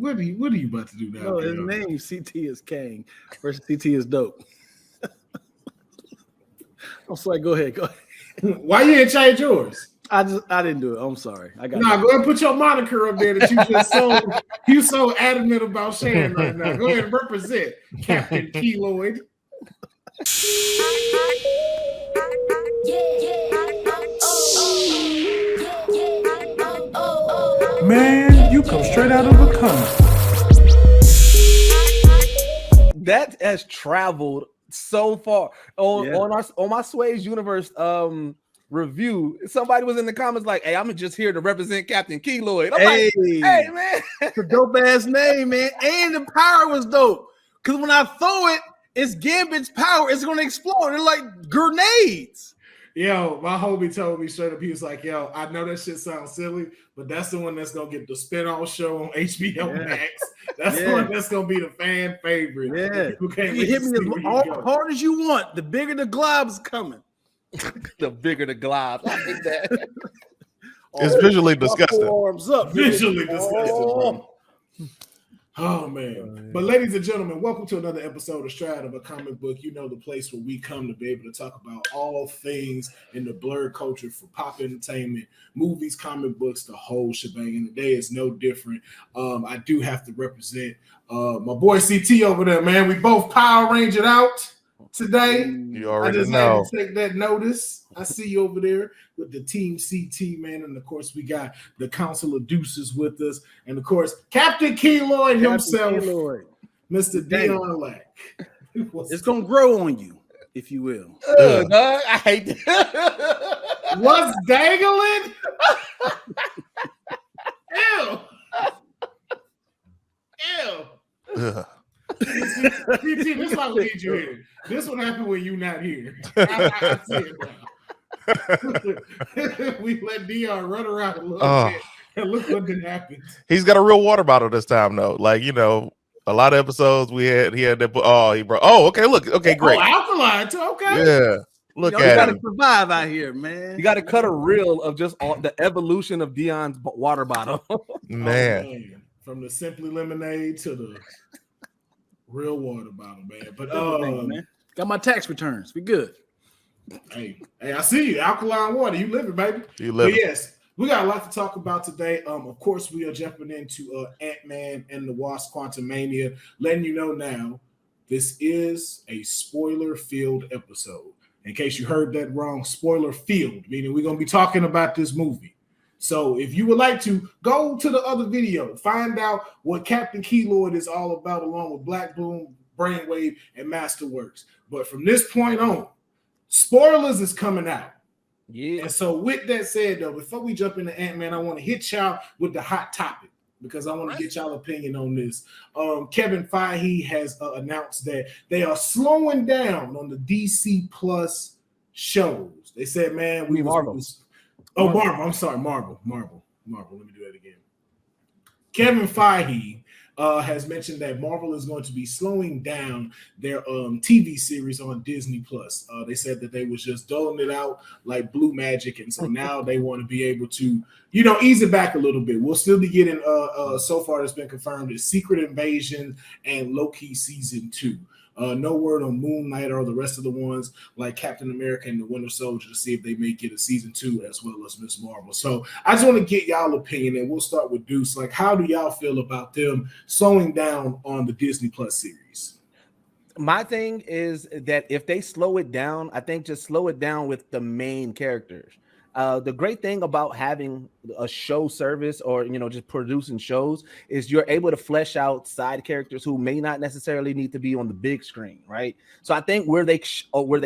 What are you about to do now? No, his name CT is Kang versus CTisDope. I'm sorry. Go ahead. Why you didn't change yours? I didn't do it. I'm sorry. I got. Go ahead and put your moniker up there that you just so adamant about sharing right now. Go ahead and represent Captain Keloid. Man, you come straight out of a comic. That has traveled so far on my Sway's Universe review. Somebody was in the comments like, "Hey, I'm just here to represent Captain Keloid." I'm like, "Hey, man, it's a dope ass name, man." And the power was dope because when I throw it, it's Gambit's power. It's gonna explode. They're like grenades. Yo, my homie told me straight up, he was like, "Yo, I know that shit sounds silly, but that's the one that's gonna get the spin-off show on HBO Max. That's the one that's gonna be the fan favorite." Yeah, you hit me as hard as you want. The bigger the glob's coming. The bigger the glob. I think that. It's visually disgusting. Arms up. Visually disgusting. Oh man. But ladies and gentlemen, welcome to another episode of Stride of a Comic Book. You know, the place where we come to be able to talk about all things in the blurred culture for pop entertainment, movies, comic books, the whole shebang. And today is no different. I do have to represent my boy CT over there, man. We both Power Rangered out today. You already I just know. had to take that notice. I see you over there with the team CT, man. And of course, we got the Council of Deuces with us. And of course, Captain Keloid himself, Mr. Dion Lack. It's going to grow on you, if you will. No, I hate that. What's dangling? Ew. CT, this is why we need you here. This would happen when you're not here. I see it now. We let Dion run around a little bit and look what did happen. He's got a real water bottle this time, though. Like, you know, a lot of episodes he had that. He brought. Oh, okay. Look. Okay, great. Oh, alkaline too. Okay. Yeah. Look at you him. gotta survive out here, man. You got to cut a reel of just all the evolution of Dion's water bottle. Man. From the Simply Lemonade to the real water bottle, man. But man. Got my tax returns. We good. Hey, I see you. Alkaline water. You living, baby. You living. But yes, we got a lot to talk about today. Of course, we are jumping into Ant-Man and the Wasp: Quantumania. Letting you know now, this is a spoiler-filled episode. In case you heard that wrong, spoiler-filled, meaning we're going to be talking about this movie. So if you would like to go to the other video, find out what Captain Keloid is all about, along with Black Bloom, Brainwave, and Masterworks. But from this point on, spoilers is coming out. Yeah. And so with that said, though, before we jump into Ant-Man, I want to hit y'all with the hot topic because I want to get y'all opinion on this. Kevin Feige has announced that they are slowing down on the DC Plus shows. They said, man, Marvel. I'm sorry, Marvel. Let me do that again. Kevin Feige has mentioned that Marvel is going to be slowing down their TV series on Disney Plus. They said that they was just doling it out like blue magic, and so now they want to be able to, ease it back a little bit. We'll still be getting so far it's been confirmed is Secret Invasion and Loki season 2. No word on Moon Knight or the rest of the ones like Captain America and the Winter Soldier to see if they may get a season 2 as well as Ms. Marvel. So I just want to get y'all opinion, and we'll start with Deuce. Like, how do y'all feel about them slowing down on the Disney Plus series? My thing is that if they slow it down, I think just slow it down with the main characters. The great thing about having a show service or, just producing shows is you're able to flesh out side characters who may not necessarily need to be on the big screen, right? So I think where they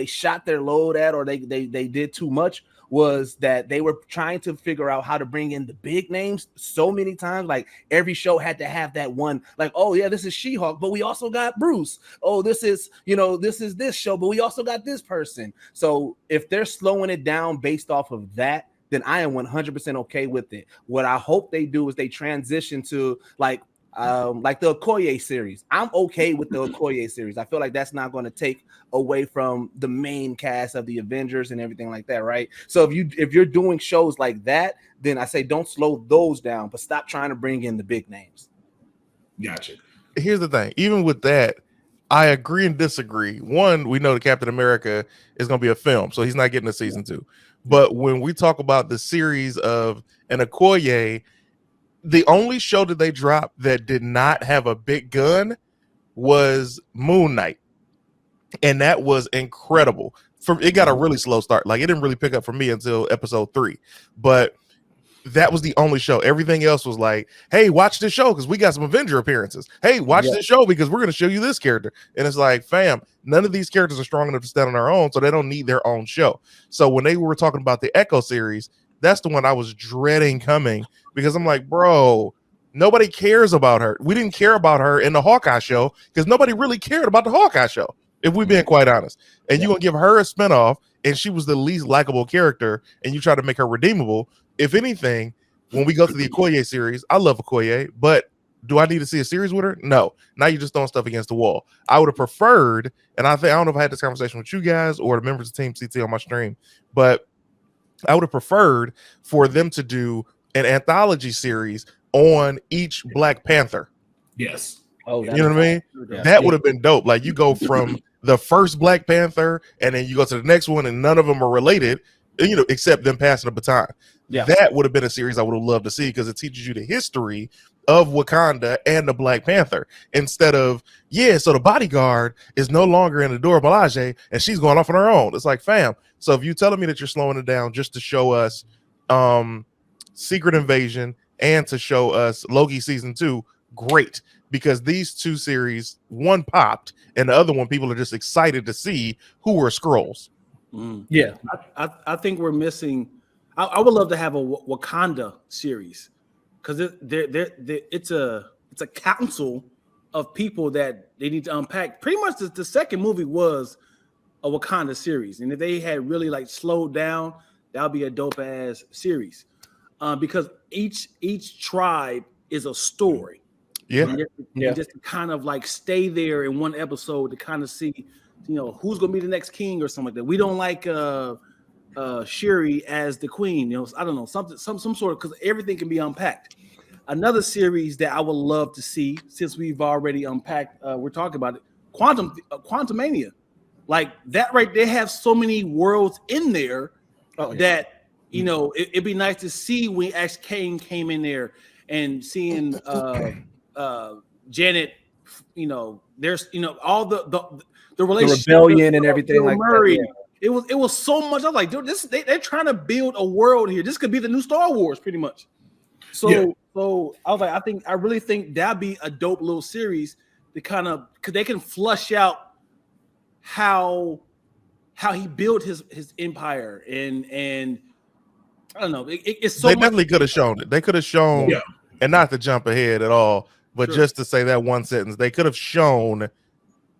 shot their load at, or they did too much, was that they were trying to figure out how to bring in the big names so many times. Like every show had to have that one, like, oh yeah, this is She-Hulk, but we also got Bruce. Oh, this is this show, but we also got this person. So if they're slowing it down based off of that, then I am 100% okay with it. What I hope they do is they transition to like the Okoye series. I'm okay with the Okoye series. I feel like that's not going to take away from the main cast of the Avengers and everything like that, right? So if you're doing shows like that, then I say don't slow those down, but stop trying to bring in the big names. Gotcha. Here's the thing. Even with that, I agree and disagree. One, we know that Captain America is going to be a film, so he's not getting a season 2. But when we talk about the series of an Okoye, the only show that they dropped that did not have a big gun was Moon Knight, and that was incredible. It got a really slow start. Like, it didn't really pick up for me until episode 3, but that was the only show. Everything else was like, hey, watch this show because we got some Avenger appearances. Hey, watch this show because we're going to show you this character. And it's like, fam, none of these characters are strong enough to stand on their own, so they don't need their own show. So when they were talking about the Echo series, that's the one I was dreading coming, because I'm like, bro, nobody cares about her. We didn't care about her in the Hawkeye show because nobody really cared about the Hawkeye show, if we're being quite honest. And you're going to give her a spinoff, and she was the least likable character, and you try to make her redeemable. If anything, when we go to the Okoye series, I love Okoye, but do I need to see a series with her? No. Now you're just throwing stuff against the wall. I would have preferred, and I don't know if I had this conversation with you guys or the members of Team CT on my stream, but I would have preferred for them to do an anthology series on each Black Panther. Yes. Oh, you know what I mean? Yeah. That would have been dope. Like, you go from the first Black Panther, and then you go to the next one, and none of them are related, you know, except them passing the baton. Yeah. That would have been a series I would have loved to see, because it teaches you the history of Wakanda and the Black Panther, instead of, so the bodyguard is no longer in the Dora Milaje and she's going off on her own. It's like, fam, so if you're telling me that you're slowing it down just to show us Secret Invasion and to show us Loki season 2, great, because these two series, one popped and the other one people are just excited to see who were Skrulls. Yeah, I think we're missing. I would love to have a Wakanda series, because it's a council of people that they need to unpack. Pretty much the second movie was a Wakanda series, and if they had really like slowed down, that would be a dope ass series, because each tribe is a story. And just to kind of like stay there in one episode to kind of see, you know, who's gonna be the next king or something like that. We don't like Shuri as the queen, you know, I don't know, some sort of, because everything can be unpacked. Another series that I would love to see, since we've already unpacked, we're talking about it, Quantumania, like that right there. Have so many worlds in there that, you know, it'd be nice to see when Ash Kane came in there and seeing Janet, you know, there's, you know, all the relationship, the rebellion and everything like Murray. that. It was so much. I was like, dude, they're trying to build a world here. This could be the new Star Wars, pretty much. So I was like, I really think that'd be a dope little series to kind of, because they can flush out how he built his empire, and I don't know. It's so. They definitely could have shown it. They could have shown, and not to jump ahead at all, but just to say that one sentence, they could have shown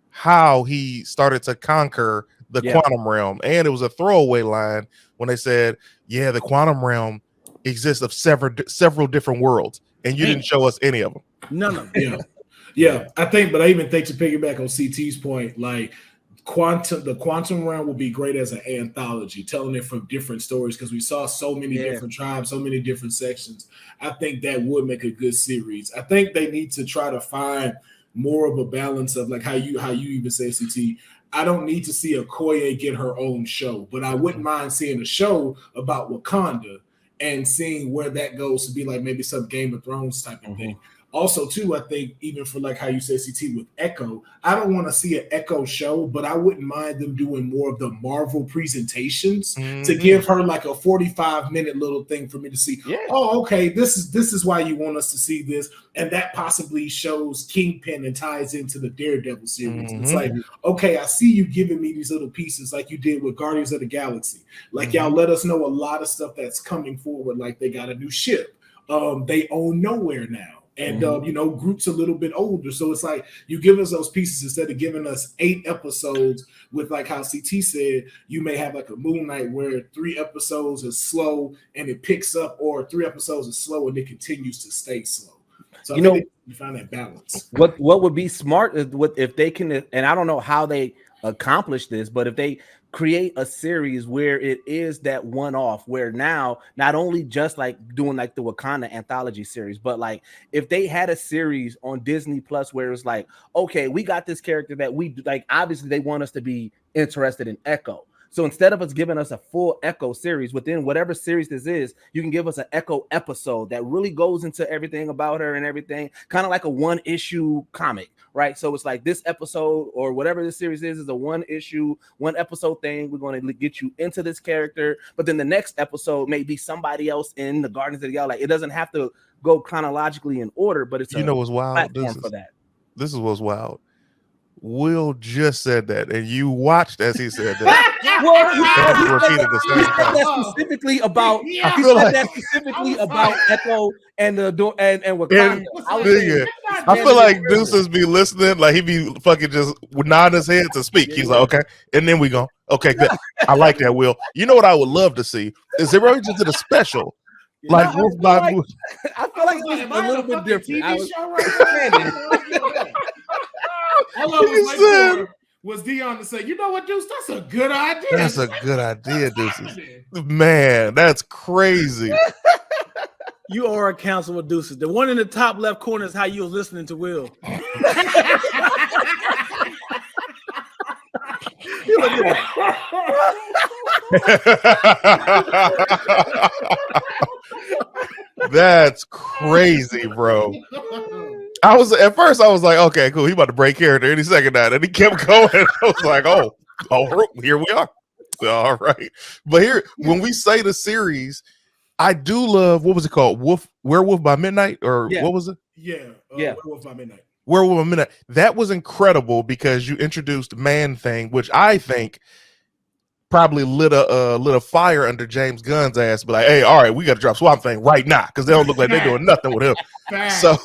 how he started to conquer the quantum realm. And it was a throwaway line when they said, the quantum realm exists of several different worlds, and you didn't show us any of them. None of them. I even think to piggyback on CT's point, like the quantum realm will be great as an anthology, telling it from different stories, because we saw so many different tribes, so many different sections. I think that would make a good series. I think they need to try to find more of a balance of, like how you even say, CT, I don't need to see Okoye get her own show, but I wouldn't mind seeing a show about Wakanda and seeing where that goes to be like maybe some Game of Thrones type of thing. Also, too, I think even for like how you said, CT, with Echo, I don't want to see an Echo show, but I wouldn't mind them doing more of the Marvel presentations to give her like a 45-minute little thing for me to see. Oh, okay, this is why you want us to see this, and that possibly shows Kingpin and ties into the Daredevil series. It's like, okay, I see you giving me these little pieces like you did with Guardians of the Galaxy. Like y'all let us know a lot of stuff that's coming forward. Like they got a new ship. They own Nowhere now. And, you know, Groot's a little bit older. So it's like you give us those pieces instead of giving us 8 episodes with, like how CT said, you may have like a Moon Knight where 3 episodes is slow and it picks up, or 3 episodes is slow and it continues to stay slow. So you find that balance. What would be smart is if they can, and I don't know how they accomplish this, but if they create a series where it is that one-off, where now not only just like doing like the Wakanda anthology series, but like if they had a series on Disney Plus where it's like, okay, we got this character that we like, obviously they want us to be interested in Echo. So instead of us giving us a full Echo series within whatever series this is, you can give us an Echo episode that really goes into everything about her and everything, kind of like a one-issue comic, right? So it's like this episode or whatever this series is a one-issue, one episode thing. We're going to get you into this character, but then the next episode may be somebody else in the Guardians of the Galaxy. Like, it doesn't have to go chronologically in order, but it's what's wild? Platform for that. This is what's wild. Will just said that, and you watched as he said that. Well, he said that specifically about. Yeah. He said that specifically about Echo and Wakanda. I feel like Deuces be listening, like he be fucking just nodding his head to speak. He's like, okay, and then we go, okay, good. I like that, Will. You know what I would love to see is they really just did a special. Like Wolf by Wolf. I feel like it's a little bit different. All I was like was Dion to say, you know what, Deuce, that's a good idea. That's a good idea, Deuces. Man, that's crazy. You are a council with Deuces. The one in the top left corner is how you was listening to Will. That's crazy, bro. I was like, okay, cool. He about to break character any second now. And he kept going. I was like, oh, here we are. All right. But here, when we say the series, I do love, what was it called? Werewolf by Midnight? Or what was it? Yeah. Werewolf by Midnight. Werewolf by Midnight. That was incredible because you introduced Man-Thing, which I think probably lit a fire under James Gunn's ass. But like, hey, all right, we got to drop Swamp Thing right now because they don't look like they're doing nothing with him. So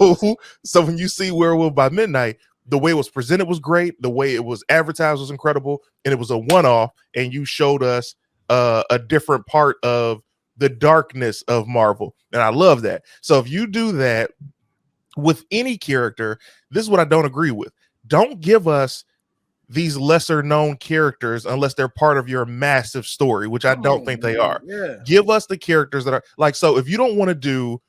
when you see Werewolf by Midnight, the way it was presented was great. The way it was advertised was incredible, and it was a one-off. And you showed us a different part of the darkness of Marvel, and I love that. So if you do that with any character, this is what I don't agree with. Don't give us these lesser known characters unless they're part of your massive story, which I don't think they are. Yeah. Give us the characters that are like, so if you don't want to do,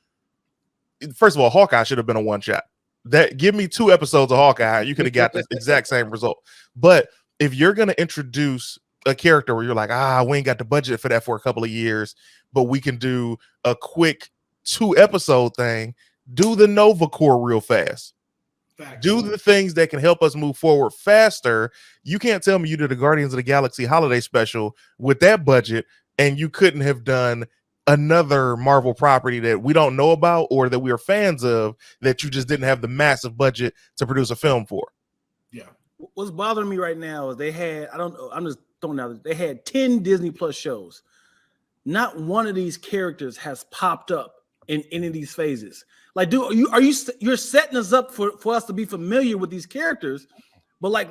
first of all, Hawkeye should have been a one shot. That give me 2 episodes of Hawkeye, you could have got the exact same result. But if you're going to introduce a character where you're like, we ain't got the budget for that for a couple of years, but we can do a quick 2 episode thing, do the Nova Corps real fast. Do the things that can help us move forward faster. You can't tell me you did a Guardians of the Galaxy holiday special with that budget and you couldn't have done another Marvel property that we don't know about or that we are fans of that you just didn't have the massive budget to produce a film for. Yeah. What's bothering me right now is they had, I don't know, I'm just throwing out, they had 10 Disney Plus shows. Not one of these characters has popped up in any of these phases. Like, dude, you're setting us up for us to be familiar with these characters, but like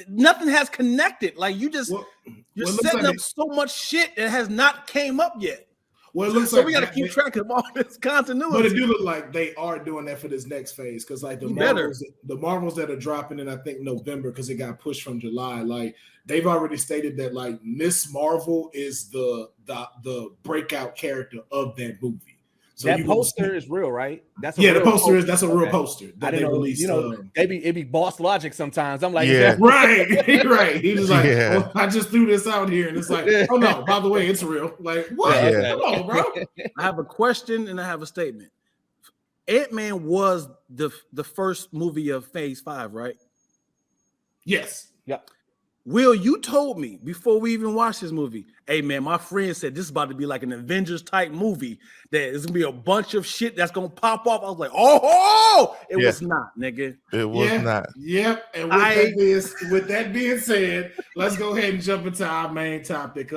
nothing has connected. Like you're setting up so much shit that has not came up yet. Well, it looks so we got to keep track of all this continuity. But it do look like they are doing that for this next phase because, like the Marvels that are dropping in, I think November because it got pushed from July. Like they've already stated that like Miss Marvel is the breakout character of that movie. So that poster is real, right? That's the poster is a real poster that they released. You know, it be Boss Logic sometimes. I'm like, right. He was like, I just threw this out here, and it's like, oh no, by the way, it's real. Like, what? Come on, bro. I have a question and I have a statement. Ant-Man was the first movie of Phase 5, right? Yes. Yeah. Will, you told me before we even watched this movie, hey man, my friend said this is about to be like an Avengers type movie, that there's gonna be a bunch of shit that's gonna pop off. I was like, it was not, nigga. It was not. Yep. And with that being said, let's go ahead and jump into our main topic.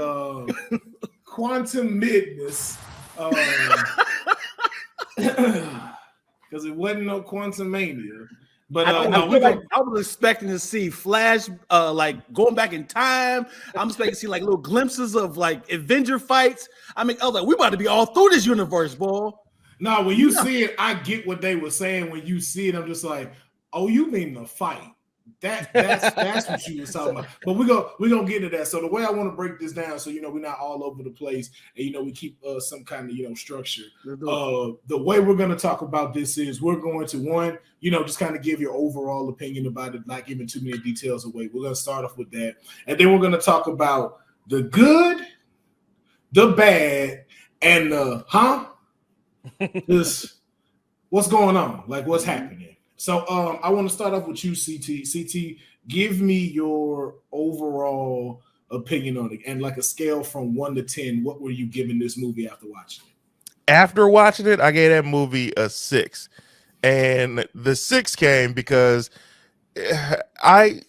Quantum midness. Because it wasn't no Quantum Mania. But I was expecting to see Flash, like going back in time. I'm expecting to see like little glimpses of like Avenger fights. I mean, I was like, we about to be all through this universe, boy. No, when you see it, I get what they were saying. When you see it, I'm just like, oh, you mean the fight? That's what you was talking about. But we're gonna get into that. So the way I want to break this down, so we're not all over the place, and we keep some kind of structure. The way we're gonna talk about this is we're going to just kind of give your overall opinion about it, not giving too many details away. We're gonna start off with that, and then we're gonna talk about the good, the bad, and the this what's going on, like what's happening. So I want to start off with you, CT. CT, give me your overall opinion on it, and like a scale from 1 to 10. What were you giving this movie after watching it? After watching it, I gave that movie a 6, and the 6 came because I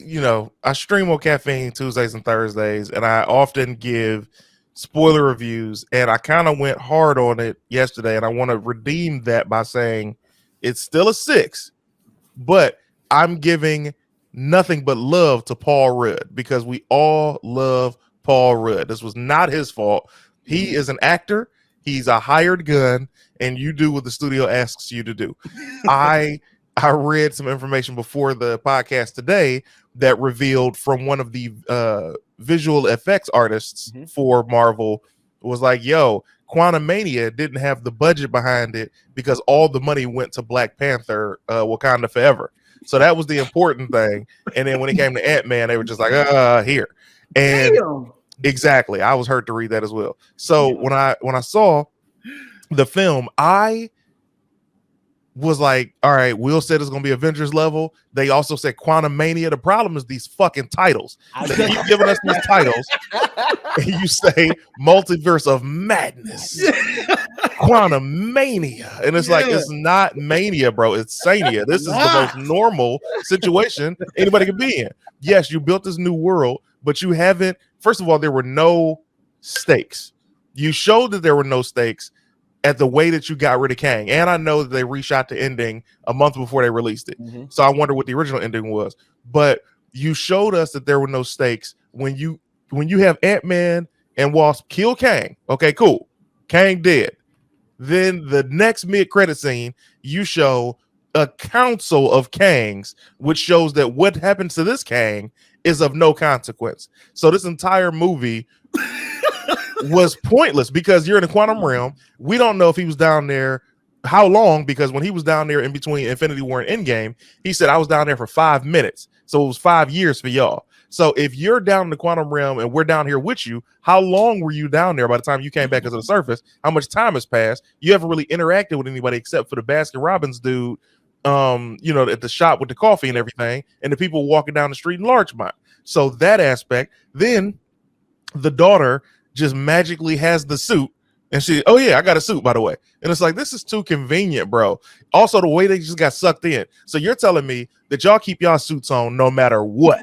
stream on Caffeine Tuesdays and Thursdays, and I often give spoiler reviews, and I kind of went hard on it yesterday, and I want to redeem that by saying it's still a 6. But I'm giving nothing but love to Paul Rudd because we all love Paul Rudd. This was not his fault. He is an actor. He's a hired gun, and you do what the studio asks you to do. I read some information before the podcast today that revealed from one of the visual effects artists for Marvel was like, yo, Quantumania didn't have the budget behind it because all the money went to Black Panther, Wakanda Forever. So that was the important thing. And then when it came to Ant-Man, they were just like, here. And exactly, I was hurt to read that as well. So when I saw the film, I was like, all right, Will said it's gonna be Avengers level. They also said Quantumania. The problem is these fucking titles. They keep giving us these titles, and you say Multiverse of Madness, Quantumania, and it's like it's not mania, bro. It's Sania. This is the most normal situation anybody can be in. Yes, you built this new world, but you haven't. First of all, there were no stakes. You showed that there were no stakes at the way that you got rid of Kang. And I know that they reshot the ending a month before they released it. So I wonder what the original ending was. But you showed us that there were no stakes when you have Ant-Man and Wasp kill Kang. Okay, cool. Kang dead. Then the next mid-credit scene, you show a council of Kangs, which shows that what happens to this Kang is of no consequence. So this entire movie was pointless because you're in the quantum realm. We don't know if he was down there how long, because when he was down there in between Infinity War and Endgame, he said I was down there for 5 minutes. So it was 5 years for y'all. So if you're down in the quantum realm and we're down here with you, how long were you down there by the time you came back to the surface? How much time has passed? You haven't really interacted with anybody except for the Baskin Robbins dude, at the shop with the coffee and everything, and the people walking down the street in Larchmont. So that aspect. Then the daughter just magically has the suit, and I got a suit, by the way. And it's like, this is too convenient, bro. Also, the way they just got sucked in. So you're telling me that y'all keep y'all suits on no matter what,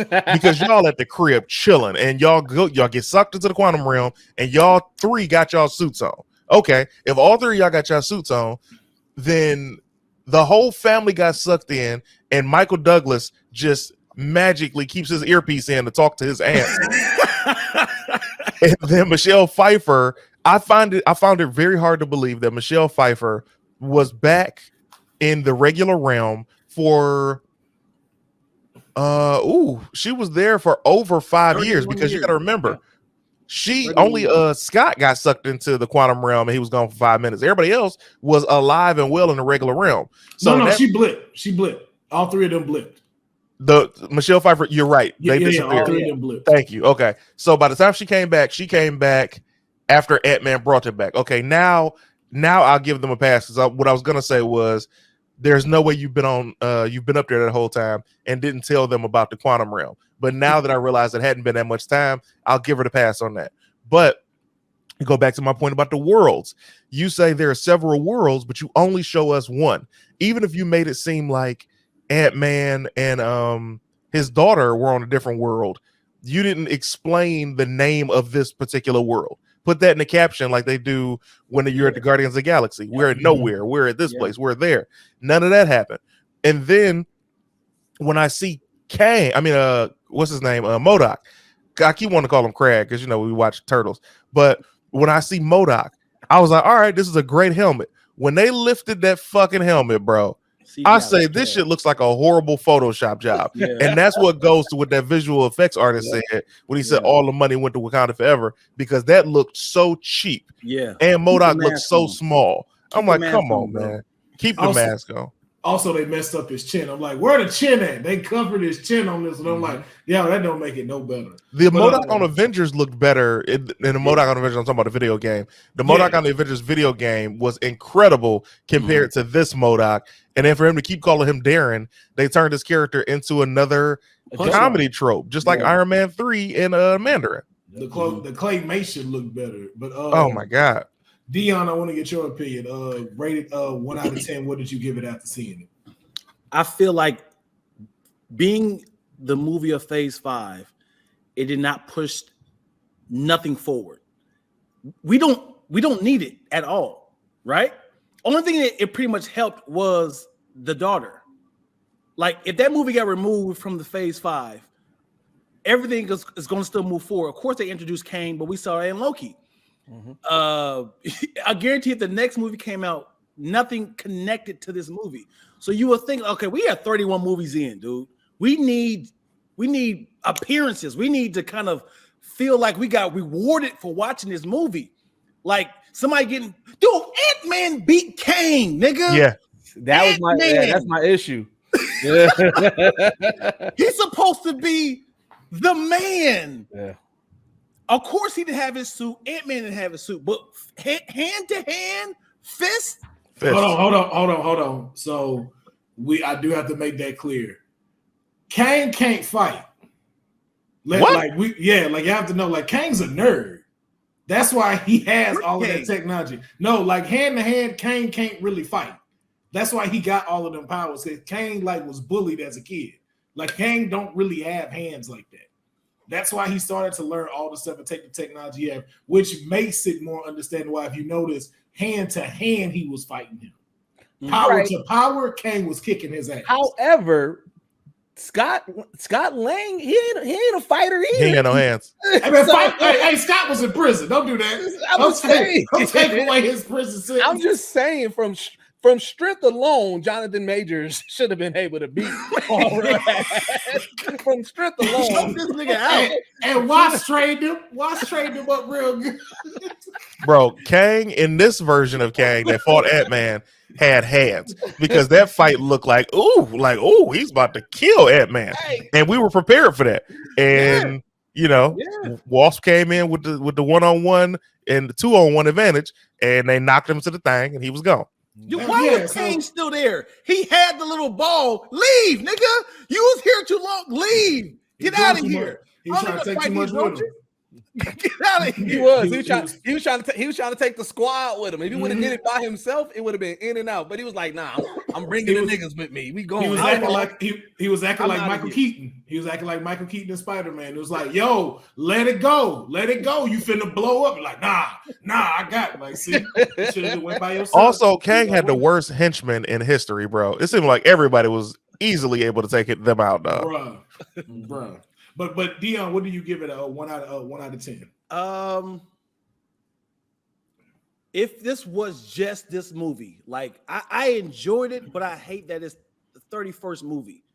because y'all at the crib chilling, and y'all get sucked into the quantum realm, and y'all 3 got y'all suits on. Okay, if all 3 of y'all got y'all suits on, then the whole family got sucked in, and Michael Douglas just magically keeps his earpiece in to talk to his aunt. And then Michelle Pfeiffer, I found it very hard to believe that Michelle Pfeiffer was back in the regular realm for she was there for over 5 years, because you got to remember, Scott got sucked into the quantum realm and he was gone for 5 minutes. Everybody else was alive and well in the regular realm. So she blipped. All 3 of them blipped. The Michelle Pfeiffer, you're right. They disappeared. Thank you. Okay. So by the time she came back after Ant-Man brought it back. Okay, now I'll give them a pass, because what I was gonna say was there's no way you've been up there that whole time and didn't tell them about the quantum realm. But now that I realize it hadn't been that much time, I'll give her the pass on that. But go back to my point about the worlds. You say there are several worlds, but you only show us one. Even if you made it seem like Ant-Man and his daughter were on a different world, you didn't explain the name of this particular world. Put that in the caption like they do when you're at the Guardians of the Galaxy. We're at nowhere. We're at this place. We're there. None of that happened. And then when I see what's his name? MODOK. I keep wanting to call him Crag because we watch Turtles. But when I see MODOK, I was like, all right, this is a great helmet. When they lifted that fucking helmet, bro, I say this shit looks like a horrible Photoshop job. Yeah. And that's what goes to what that visual effects artist said when he said all the money went to Wakanda Forever, because that looked so cheap. Yeah. And MODOK looked so small. I'm like, come on, man. Keep the mask on. Also, they messed up his chin. I'm like, where the chin at? They covered his chin on this, and I'm like, yeah, that don't make it no better. The MODOK on Avengers looked better in the MODOK on Avengers. I'm talking about the video game. The MODOK on the Avengers video game was incredible compared to this MODOK. And then for him to keep calling him Darren, they turned his character into another comedy trope, just like Iron Man 3 and Mandarin. The claymation looked better, but oh my god. Dion, I want to get your opinion. Rated 1 out of 10. What did you give it after seeing it? I feel like being the movie of Phase 5, it did not push nothing forward. We don't need it at all, right? Only thing that it pretty much helped was the daughter. Like if that movie got removed from the Phase 5, everything is going to still move forward. Of course, they introduced Kang, but we saw it in Loki. I guarantee if the next movie came out, nothing connected to this movie. So you would think, okay, we have 31 movies in, dude. We need appearances. We need to kind of feel like we got rewarded for watching this movie. Like somebody getting, dude, Ant-Man beat Kang, nigga. Yeah. That's my issue. He's supposed to be the man. Yeah. Of course, he didn't have his suit. Ant-Man didn't have his suit, but hand to hand, fist. Hold on. So I do have to make that clear. Kang can't fight. You have to know, like Kang's a nerd. That's why he has all of that technology. No, like hand to hand, Kang can't really fight. That's why he got all of them powers. Kang was bullied as a kid. Like Kang don't really have hands like that. That's why he started to learn all the stuff and take the technology he had, which makes it more understandable why, if you notice, hand to hand, he was fighting him. Power to power, Kang was kicking his ass. However, Scott Lang, he ain't a fighter either. He ain't got no hands. Hey, Scott was in prison. Don't do that. Don't take away his prison sentence. I'm just saying, from strength alone, Jonathan Majors should have been able to beat from strength alone. This nigga out. And Watts trained him. Up real good. Bro, Kang in this version of Kang that fought Ant-Man had hands, because that fight looked like he's about to kill Ant-Man. And we were prepared for that. And Wasp came in with the 1-on-1 and the 2-on-1 advantage, and they knocked him to the thing, and he was gone. Dude, why was Kang still there? He had the little ball. Leave, nigga. You was here too long. Leave. Get out of here. He was trying to take too much with him. Get out of here. He was trying to take the squad with him. If he would have did it by himself, it would have been in and out. But he was like, "Nah, I'm bringing the niggas with me. We going." He was acting like Michael Keaton. He was acting like Michael Keaton in Spider-Man. It was like, "Yo, let it go. You finna blow up." Like, nah, I got it. Like, see, you should have went by yourself. Also, Kang had the worst henchmen in history, bro. It seemed like everybody was easily able to take them out, dog. Bruh. But Dion, what do you give it? A 1 out of 10? If this was just this movie, like I enjoyed it, but I hate that it's the 31st movie.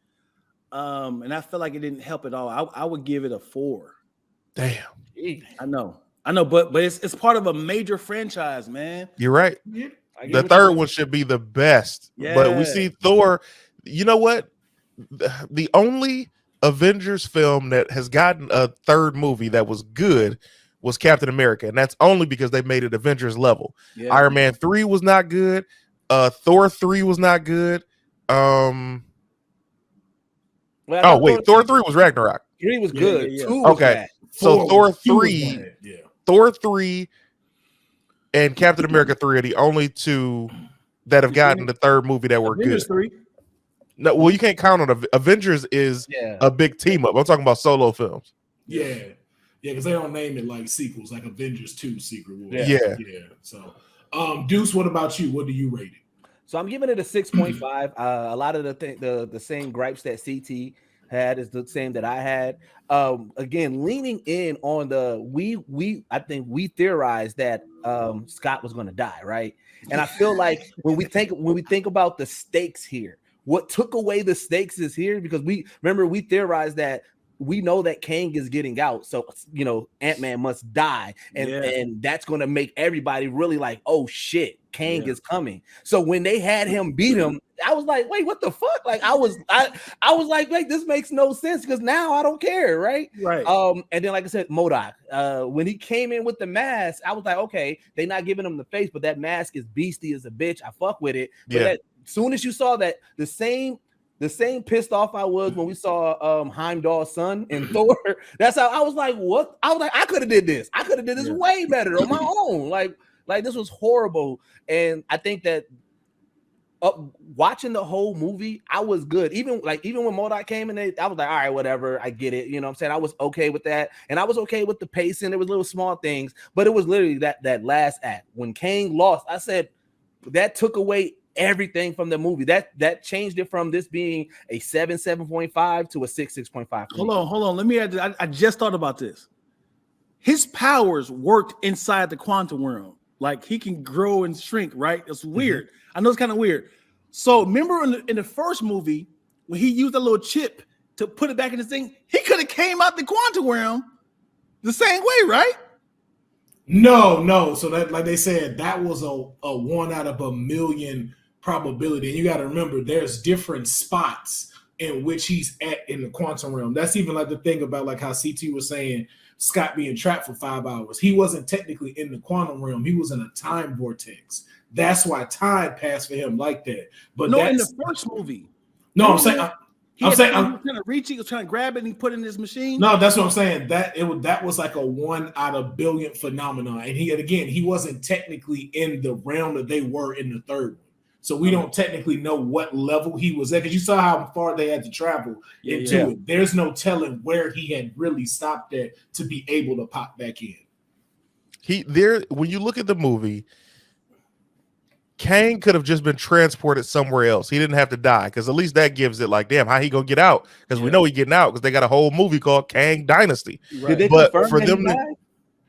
And I feel like it didn't help at all. I would give it a 4. Damn. I know, but it's part of a major franchise, man. You're right. Yeah. The third one should be the best. Yeah. But we see Thor. You know what? The only Avengers film that has gotten a third movie that was good was Captain America, and that's only because they made it Avengers level. Yeah. Iron Man 3 was not good. Thor 3 was not good. Thor 3 was Ragnarok. 3 was good. Yeah. 2 was okay. bad. So Thor 3 and Captain America 3 are the only two that have gotten the third movie that were Avengers good. 3. No, well, you can't count on Avengers is a big team up. I'm talking about solo films. Yeah, because they don't name it like sequels, like Avengers 2 Secret War. Yeah. So, Deuce, what about you? What do you rate it? So I'm giving it a 6.5. A lot of the same gripes that CT had is the same that I had. Again, leaning in on I think we theorized that Scott was going to die, right? And I feel like when we think about the stakes here, what took away the stakes is here, because we theorized that we know that Kang is getting out, so Ant-Man must die, and that's going to make everybody really like, oh shit, Kang is coming. So when they had him beat him, I was like, wait, what the fuck? Like I was like, this makes no sense, because now I don't care, right? And then like I said, MODOK, when he came in with the mask, I was like, okay, they not giving him the face, but that mask is beastie as a bitch. I fuck with it. But as soon as you saw that, the same pissed off I was when we saw Heimdall's son in Thor. That's how I was like, what? I was like, I could have did this. I could have did this way better on my own. Like this was horrible. And I think that watching the whole movie, I was good. Even when MODOK came in, I was like, all right, whatever, I get it. You know what I'm saying? I was okay with that. And I was okay with the pacing. There was little small things, but it was literally that last act when Kang lost. I said that took away everything from the movie. That changed it from this being a 7.5 to a 6.5. Hold on. Let me add this. I just thought about this. His powers worked inside the quantum realm. Like he can grow and shrink, right? It's weird. I know it's kind of weird. So remember in the first movie when he used a little chip to put it back in the thing, he could have came out the quantum realm the same way, right? No. So that, like they said, that was a 1 out of a million probability. And you got to remember, there's different spots in which he's at in the quantum realm. That's even like the thing about like how CT was saying Scott being trapped for 5 hours. He wasn't technically in the quantum realm. He was in a time vortex. That's why time passed for him like that. But no, in the first movie. No, I'm saying he was trying to reach. He was trying to grab it and he put it in his machine. No, that's what I'm saying. That was like a 1 out of billion phenomenon. And he wasn't technically in the realm that they were in the third one. So we don't technically know what level he was at, because you saw how far they had to travel into it. There's no telling where he had really stopped at to be able to pop back in. When you look at the movie, Kang could have just been transported somewhere else. He didn't have to die, because at least that gives it like, damn, how he gonna get out? Because we know he getting out because they got a whole movie called Kang Dynasty. Right. Did they confirm for them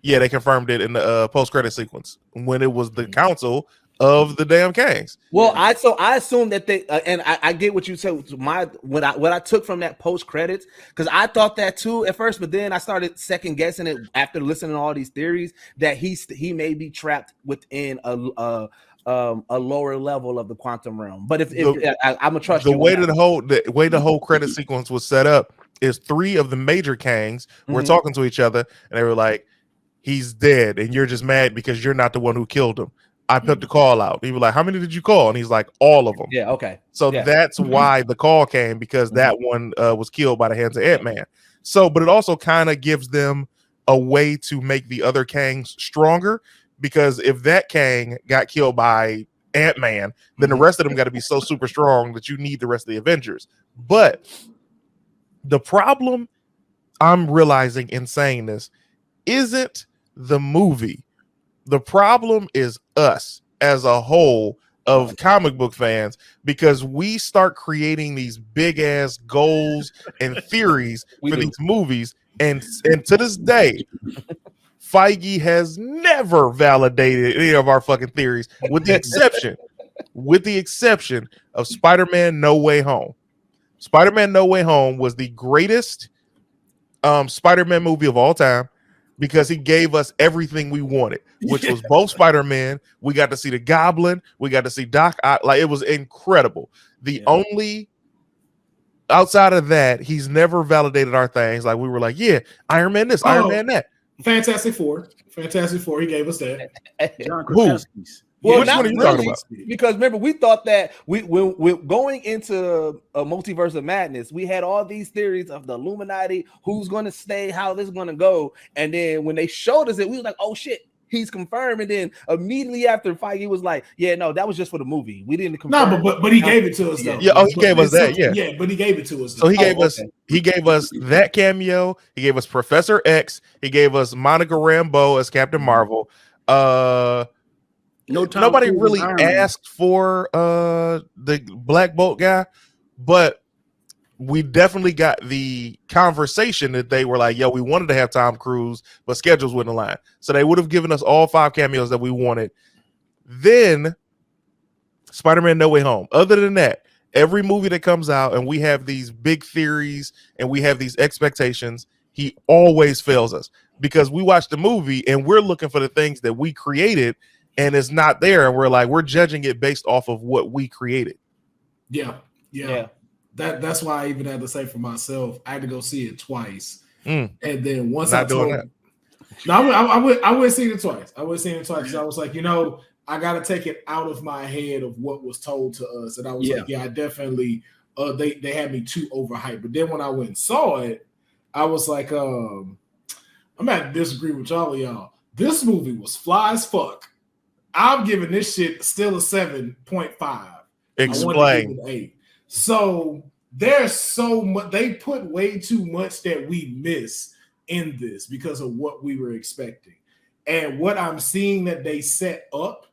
they confirmed it in the post-credit sequence when it was the council of the damn Kangs. Well, I assume that they and I get what you said. What I took from that post credits, because I thought that too at first, but then I started second guessing it after listening to all these theories that he may be trapped within a lower level of the quantum realm. But if I'm gonna trust the way the whole credit sequence was set up is 3 of the major Kangs were talking to each other, and they were like, "He's dead, and you're just mad because you're not the one who killed him." I put the call out. He was like, "How many did you call?" And he's like, "All of them." Yeah, okay. So that's why the call came, because that one was killed by the hands of Ant-Man. So, but it also kind of gives them a way to make the other Kangs stronger, because if that Kang got killed by Ant-Man, then the rest of them got to be so super strong that you need the rest of the Avengers. But the problem I'm realizing in saying this isn't the movie. The problem is us as a whole of comic book fans, because we start creating these big ass goals and theories for these movies. And to this day, Feige has never validated any of our fucking theories, with the exception of Spider-Man No Way Home. Spider-Man No Way Home was the greatest Spider-Man movie of all time, because he gave us everything we wanted, which was both Spider-Man. We got to see the Goblin. We got to see Doc Ock. Like, it was incredible. The only outside of that, he's never validated our things. Like, we were like, yeah, Iron Man this, Iron Man that. Fantastic Four. He gave us that. Who? Well, which one are you talking about? Because remember, we thought that we're going into a multiverse of madness. We had all these theories of the Illuminati, who's going to stay, how this is going to go, and then when they showed us it, we was like, "Oh shit, he's confirmed." And then immediately after, Feige was like, "Yeah, no, that was just for the movie. We didn't confirm." No, but he gave it to us though. Yeah, he gave us that. Yeah, but he gave it to us. So he gave us that cameo. He gave us Professor X. He gave us Monica Rambeau as Captain Marvel. Nobody really asked for the Black Bolt guy, but we definitely got the conversation that they were like, yo, we wanted to have Tom Cruise, but schedules wouldn't align. So they would have given us all 5 cameos that we wanted. Then Spider-Man No Way Home. Other than that, every movie that comes out and we have these big theories and we have these expectations, he always fails us because we watch the movie and we're looking for the things that we created and it's not there. And we're judging it based off of what we created. Yeah. That's why I even had to say for myself, I had to go see it twice. And then once I told that. No, I would see it twice. I would see it twice because I was like, I got to take it out of my head of what was told to us. And I was like, I definitely, they had me too overhyped. But then when I went and saw it, I was like, I'm going to disagree with all of y'all. This movie was fly as fuck. I'm giving this shit still a 7.5. Explain. 8. So there's so much, they put way too much that we miss in this because of what we were expecting. And what I'm seeing that they set up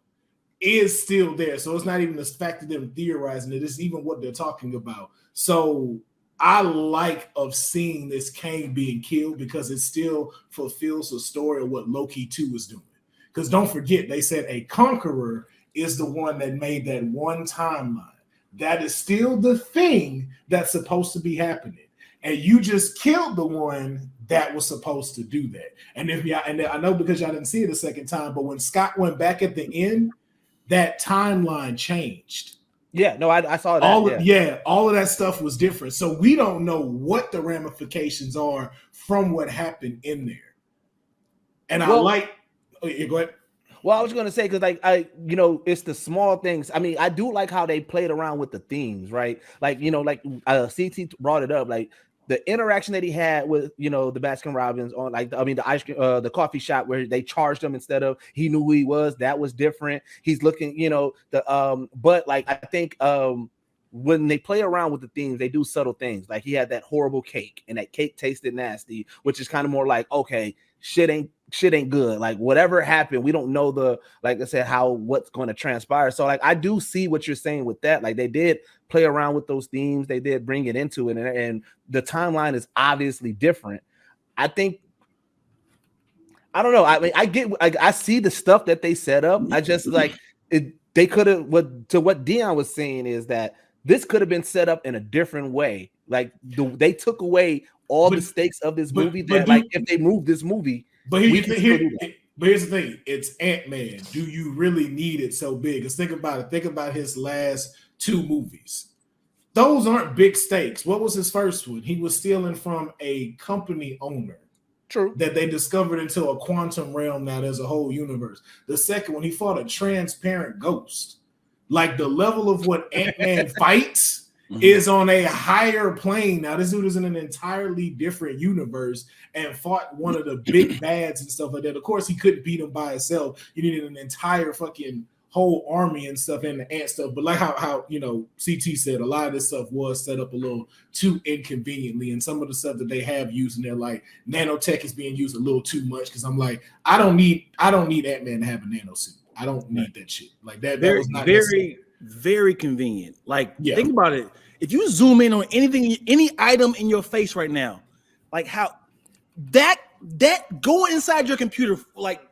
is still there. So it's not even the fact of them theorizing it, it's even what they're talking about. So I like of seeing this Kang being killed because it still fulfills the story of what Loki 2 was doing. Because don't forget, they said a conqueror is the one that made that one timeline. That is still the thing that's supposed to be happening. And you just killed the one that was supposed to do that. And I know because y'all didn't see it a second time, but when Scott went back at the end, that timeline changed. Yeah, no, I saw that. All of that stuff was different. So we don't know what the ramifications are from what happened in there. And go ahead. Well, I was going to say, because it's the small things. I mean, I do like how they played around with the themes, right? Like, CT brought it up, like the interaction that he had with, the Baskin Robbins on the ice cream, the coffee shop where they charged him instead of he knew who he was. That was different. He's looking, but like, I think when they play around with the themes, they do subtle things. Like he had that horrible cake and that cake tasted nasty, which is kind of more like, okay, shit ain't good. Like whatever happened, we don't know like I said, what's going to transpire. So like, I do see what you're saying with that. Like they did play around with those themes. They did bring it into it. And the timeline is obviously different. I think, I don't know. I mean, I see the stuff that they set up. I just like it. They could have, what Dion was saying is that this could have been set up in a different way. Like they took away all the stakes of this movie. If they moved this movie, here's the thing: it's Ant-Man. Do you really need it so big? Because think about it. Think about his last 2 movies. Those aren't big stakes. What was his first one? He was stealing from a company owner. True. That they discovered into a quantum realm. Now there's a whole universe. The second one, he fought a transparent ghost. Like the level of what Ant-Man fights is on a higher plane. Now, this dude is in an entirely different universe and fought one of the big bads and stuff like that. Of course, he couldn't beat him by himself. You needed an entire fucking whole army and stuff and the ant stuff. But like how CT said, a lot of this stuff was set up a little too inconveniently. And some of the stuff that they have used in there, like nanotech is being used a little too much. Because I'm like, I don't need Ant-Man to have a nanosuit. I don't need that shit. Like that was not very, very convenient. Like, think about it. If you zoom in on anything, any item in your face right now, like how that go inside your computer, like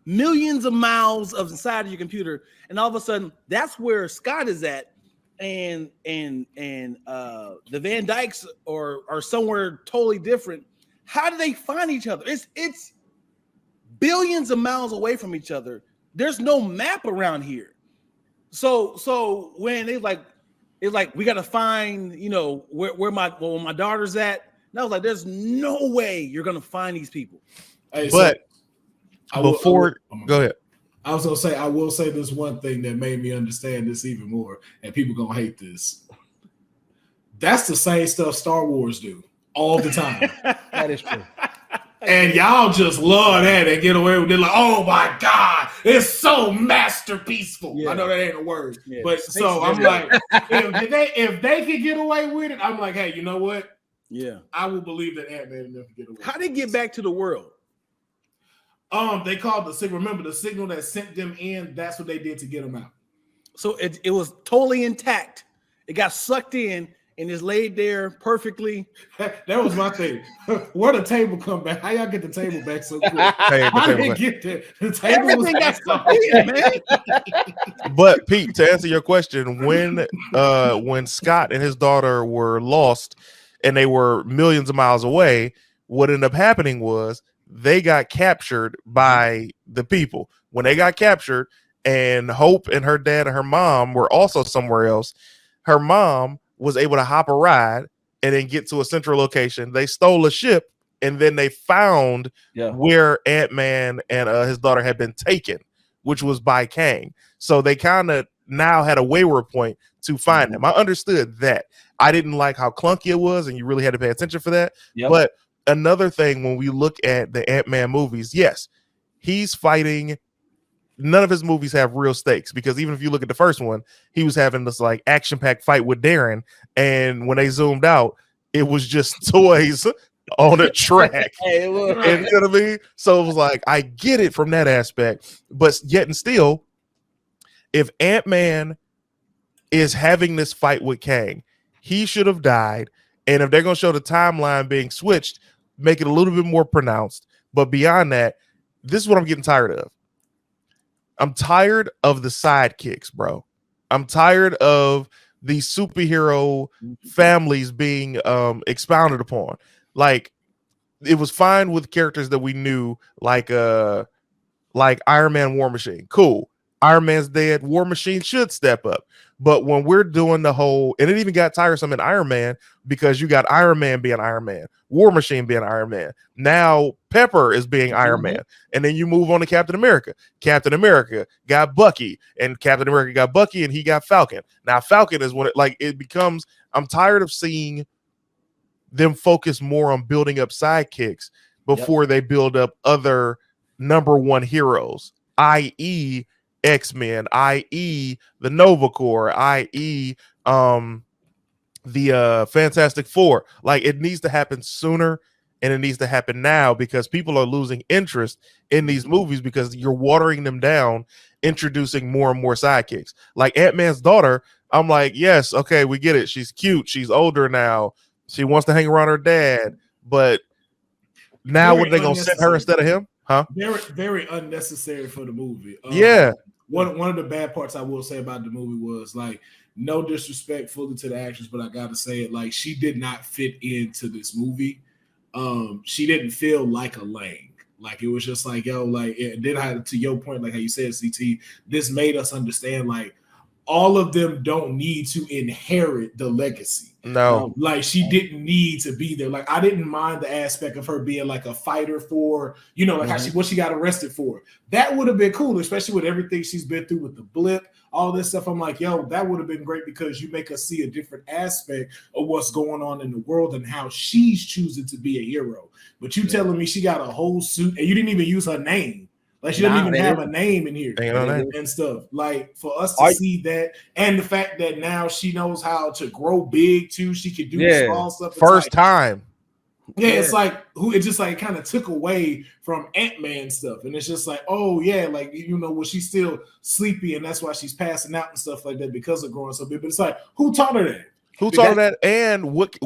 millions of miles of inside of your computer, and all of a sudden that's where Scott is at, and the Van Dykes are somewhere totally different. How do they find each other? It's billions of miles away from each other. There's no map around here. So when it's like we got to find, where my daughter's at. And I was like, there's no way you're gonna find these people. Hey, but go ahead. I was gonna say, I will say this one thing that made me understand this even more, and people gonna hate this. That's the same stuff Star Wars do all the time. That is true. And y'all just love that and get away with it. Like, oh my God, it's so masterpieceful. Yeah. I know that ain't a word, but so I'm like, if they could get away with it, I'm like, hey, you know what? Yeah, I will believe that Ant-Man never get away. How did they get back to the world? They called the signal. Remember the signal that sent them in? That's what they did to get them out. So it was totally intact. It got sucked in, and is laid there perfectly. That was my thing. Where the table come back? How y'all get the table back so quick? Hey, the How table did back. get there? The table was Everything got passed off. man. But Pete, to answer your question, when Scott and his daughter were lost and they were millions of miles away, what ended up happening was they got captured by the people. When they got captured, and Hope and her dad and her mom were also somewhere else, her mom was able to hop a ride and then get to a central location. They stole a ship, and then they found where Ant-Man and his daughter had been taken, which was by Kang. So they kind of now had a wayward point to find them. I understood that. I didn't like how clunky it was, and you really had to pay attention for that. But another thing, when we look at the Ant-Man movies, yes, he's fighting. None of his movies have real stakes, because even if you look at the first one, he was having this like action-packed fight with Darren, and when they zoomed out, it was just toys on a track. You know what I mean? So it was like, I get it from that aspect, but yet and still, if Ant-Man is having this fight with Kang, he should have died. And if they're going to show the timeline being switched, make it a little bit more pronounced. But beyond that, this is what I'm getting tired of. I'm tired of the sidekicks, bro. I'm tired of these superhero families being expounded upon. Like, it was fine with characters that we knew, like Iron Man, War Machine. Cool. Iron Man's dead. War Machine should step up. But when we're doing the whole, and it even got tiresome in Iron Man, because you got Iron Man being Iron Man, War Machine being Iron Man. Now Pepper is being Iron Man. And then you move on to Captain America. Captain America got Bucky, and Captain America got Bucky, and he got Falcon. Now Falcon is when it becomes, I'm tired of seeing them focus more on building up sidekicks before they build up other number one heroes, i.e. X-Men, i.e. the Nova Corps, i.e. the Fantastic Four. Like, it needs to happen sooner, and it needs to happen now, because people are losing interest in these movies because you're watering them down, introducing more and more sidekicks. Like Ant-Man's daughter, I'm like, yes, okay, we get it. She's cute. She's older now. She wants to hang around her dad, but now what are they going to send her instead of him? Huh? Very, very unnecessary for the movie. One of the bad parts I will say about the movie was, like, no disrespect fully to the actress, but I gotta say it, like, she did not fit into this movie. She didn't feel like a Lang. Like, it was just like, yo, like, and then to your point, like how you said, CT, this made us understand, like, all of them don't need to inherit the legacy. No, like, she didn't need to be there. Like, I didn't mind the aspect of her being like a fighter for, you know, like how what she got arrested for. That would have been cool, especially with everything she's been through with the blip, all this stuff. I'm like, yo, that would have been great, because you make us see a different aspect of what's going on in the world and how she's choosing to be a hero. But you telling me she got a whole suit and you didn't even use her name. Like, she doesn't even have a name in here and stuff. Like, for us to see that, and the fact that now she knows how to grow big too. She can do small stuff. First time. Yeah, it's like it just like kind of took away from Ant-Man stuff. And it's just like, oh yeah, like, you know, well, she's still sleepy and that's why she's passing out and stuff like that because of growing so big. But it's like, who taught her that? Who taught her that? And what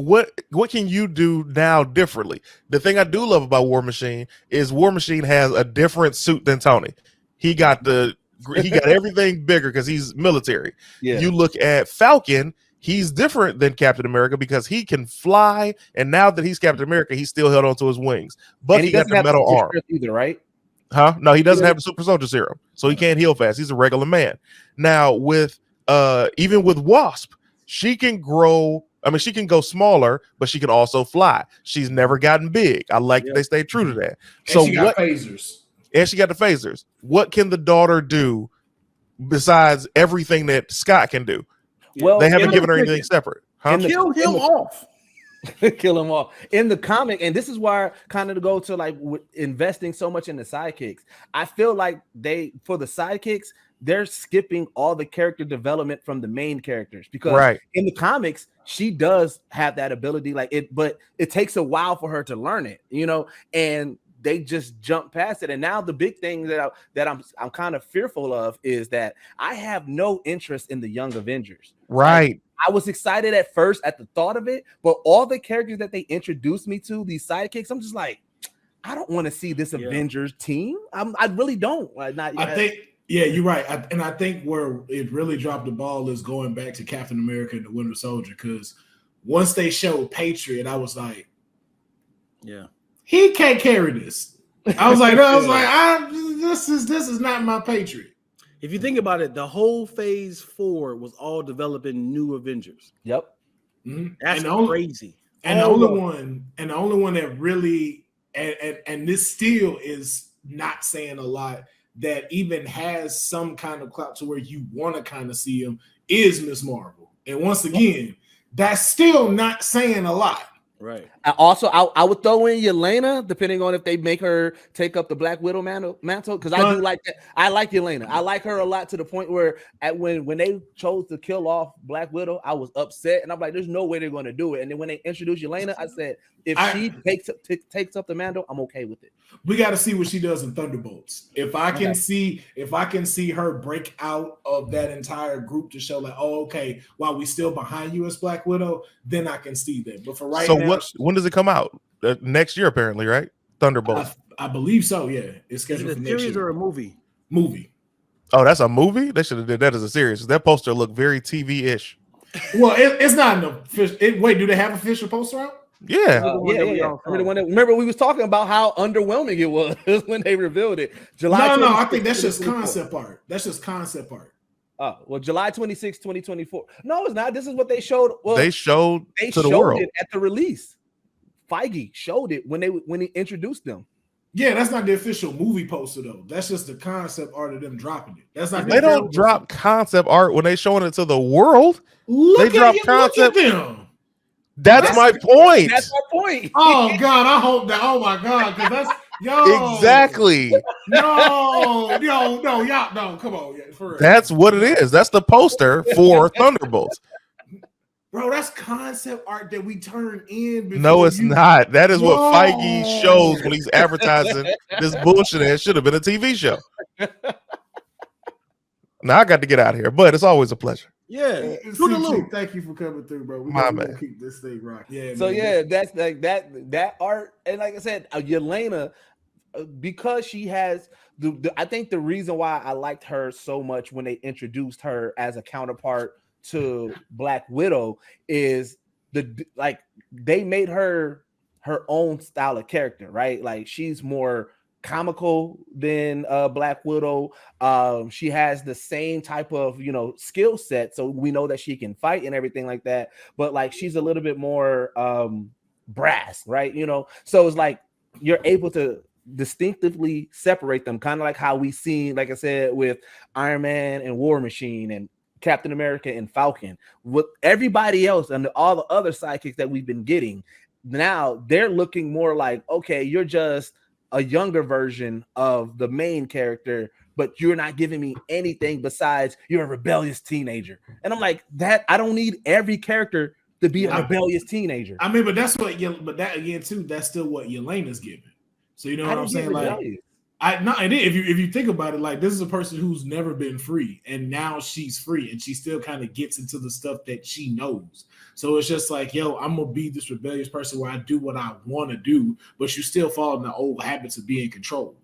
can you do now differently? The thing I do love about War Machine is War Machine has a different suit than Tony. He got everything bigger because he's military. You look at Falcon, he's different than Captain America because he can fly, and now that he's Captain America, he's still held onto his wings. But he got the metal arm either, right? Huh? No, he doesn't have the super soldier serum, so he can't heal fast. He's a regular man. Now with even with Wasp, she can grow. I mean, she can go smaller, but she can also fly. She's never gotten big. I like that they stay true to that. And so she got phasers. And she got the phasers. What can the daughter do besides everything that Scott can do? Well, they haven't given her anything separate. Huh? Kill him off. Kill them all in the comic. And this is why kind of to go to like investing so much in the sidekicks. I feel like for the sidekicks, they're skipping all the character development from the main characters, because in the comics she does have that ability, but it takes a while for her to learn it, you know, and they just jump past it. And now the big thing that I'm kind of fearful of is that I have no interest in the Young Avengers. Right. Like, I was excited at first at the thought of it, but all the characters that they introduced me to, these sidekicks, I'm just like, I don't want to see this Avengers team. I really don't. I think, yeah, you're right. And I think where it really dropped the ball is going back to Captain America and the Winter Soldier, because once they showed Patriot, I was like, yeah, he can't carry this. I was like, this is not my Patriot. If you think about it, the whole Phase 4 was all developing new Avengers. Yep, that's crazy. And the only one that really and this still is not saying a lot, that even has some kind of clout to where you want to kind of see him, is Miss Marvel. And once again, that's still not saying a lot. Right. I would throw in Yelena, depending on if they make her take up the Black Widow mantle, because I do like that. I like Yelena. I like her a lot, to the point where when they chose to kill off Black Widow, I was upset, and I'm like, there's no way they're going to do it. And then when they introduced Yelena, I said, if she takes up the mantle, I'm okay with it. We got to see what she does in Thunderbolts. If I can see her break out of that entire group to show like, oh, okay, while we still behind you as Black Widow, then I can see that. But for right now, when does it come out? Next year, apparently, right? Thunderbolts. I believe so. Yeah, it's scheduled for next year. Or a movie? Movie. Oh, that's a movie. They should have did that as a series. That poster looked very TV-ish. Well, it's not an official. Wait, do they have official poster out? Yeah. Remember, we was talking about how underwhelming it was when they revealed it. July. No, I think that's just concept art. That's just concept art. Oh, well, July 26, 2024. No, it's not. This is what they showed. Well, they showed to the world it at the release. Feige showed it when he introduced them. Yeah, that's not the official movie poster though. That's just the concept art of them dropping it. That's not. They don't drop concept art when they showing it to the world. Look they drop concept. Look at them. That's my point. That's my point. Oh God, I hope that. Oh my God, because that's exactly. No, y'all, no, come on, for real. That's what it is. That's the poster for Thunderbolts. Bro, that's concept art that we turn in. No, it's not. That is what Feige shows when he's advertising this bullshit. It should have been a TV show. Now I got to get out of here, but it's always a pleasure. Yeah, thank you for coming through, bro. We gotta keep this thing rocking. Yeah. So man, that's like that art, and like I said, Yelena, because she has I think the reason why I liked her so much when they introduced her as a counterpart to Black Widow is they made her own style of character, right? Like she's more comical than Black Widow. She has the same type of skill set, so we know that she can fight and everything like that, but like she's a little bit more brass, right? So it's like you're able to distinctively separate them, kind of like how we seen, like I said, with Iron Man and War Machine and Captain America and Falcon. With everybody else and all the other sidekicks that we've been getting, now they're looking more like, okay, you're just a younger version of the main character, but you're not giving me anything besides you're a rebellious teenager. And I'm like, that I don't need every character to be a rebellious teenager. I mean, but that's what that again too, that's still what Yelena's giving. So you know what I'm saying? Like, if you think about it, like this is a person who's never been free, and now she's free, and she still kind of gets into the stuff that she knows. So it's just like, yo, I'm gonna be this rebellious person where I do what I want to do, but you still fall in the old habits of being controlled.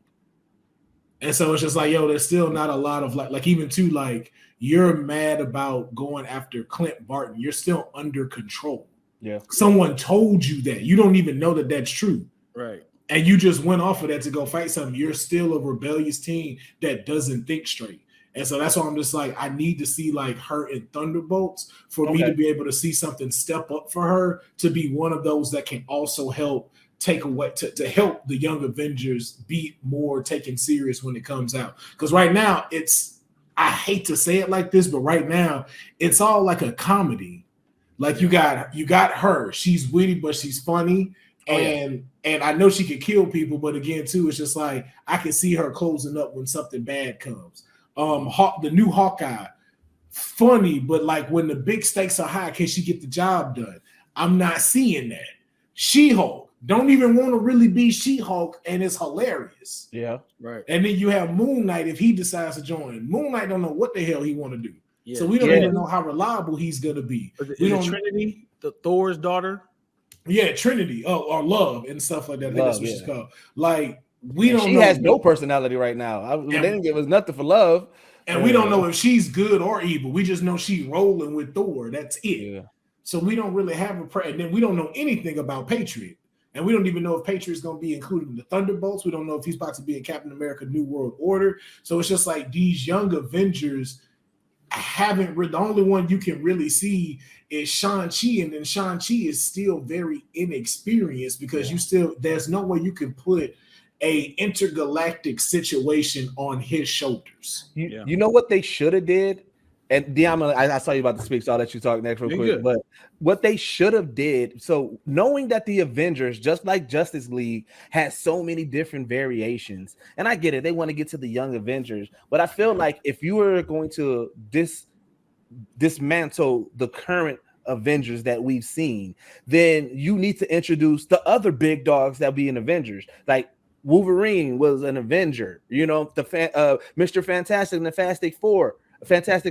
And so it's just like, yo, there's still not a lot of like even too like you're mad about going after Clint Barton. You're still under control. Yeah, someone told you that. You don't even know that that's true. Right. And you just went off of that to go fight something. You're still a rebellious teen that doesn't think straight. And so that's why I'm just like, I need to see like her in Thunderbolts for me to be able to see something step up for her to be one of those that can also help take away to help the young Avengers be more taken serious when it comes out. Because right now I hate to say it like this, but right now it's all like a comedy. Like you got her. She's witty, but she's funny. And I know she could kill people, but again, too, it's just like I can see her closing up when something bad comes. The new Hawkeye, funny, but like when the big stakes are high, can she get the job done? I'm not seeing that. She-Hulk don't even want to really be She-Hulk, and it's hilarious. Yeah, right. And then you have Moon Knight if he decides to join. Moon Knight don't know what the hell he want to do. Yeah. So we don't even know how reliable he's gonna be. We don't Trinity, the Thor's daughter. Yeah, Trinity, or Love and stuff like that. I think that's what she's called. Like we don't she know. She has no personality right now. They didn't give us nothing for Love. And we don't know if she's good or evil. We just know she's rolling with Thor. That's it. Yeah. So we don't really have and then we don't know anything about Patriot. And we don't even know if Patriot's going to be included in the Thunderbolts. We don't know if he's about to be in Captain America New World Order. So it's just like these young Avengers the only one you can really see is Shang-Chi, and then Shang-Chi is still very inexperienced because there's no way you can put a intergalactic situation on his shoulders. You know what they should have did? And Dion, I saw you about to speak, so I'll let you talk next real quick. Good. But what they should have did, so knowing that the Avengers, just like Justice League, has so many different variations, and I get it, they want to get to the young Avengers, but I feel like if you were going to dismantle the current Avengers that we've seen, then you need to introduce the other big dogs that be in Avengers, like Wolverine was an Avenger, Mr. Fantastic and the Fantastic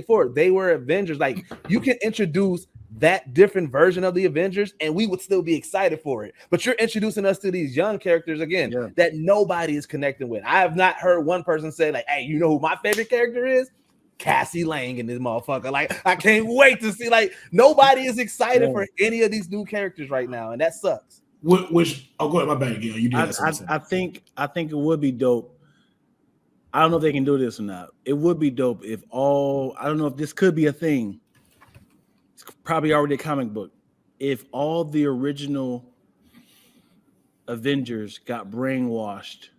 Four, they were Avengers. Like, you can introduce that different version of the Avengers and we would still be excited for it. But you're introducing us to these young characters again that nobody is connecting with. I have not heard one person say, like, hey, you know who my favorite character is? Cassie Lang in this motherfucker. Like, I can't wait to see. Like, nobody is excited for any of these new characters right now, and that sucks. Go ahead, my bad. You do I think it would be dope. I don't know if they can do this or not. It would be dope if I don't know if this could be a thing. It's probably already a comic book. If all the original Avengers got brainwashed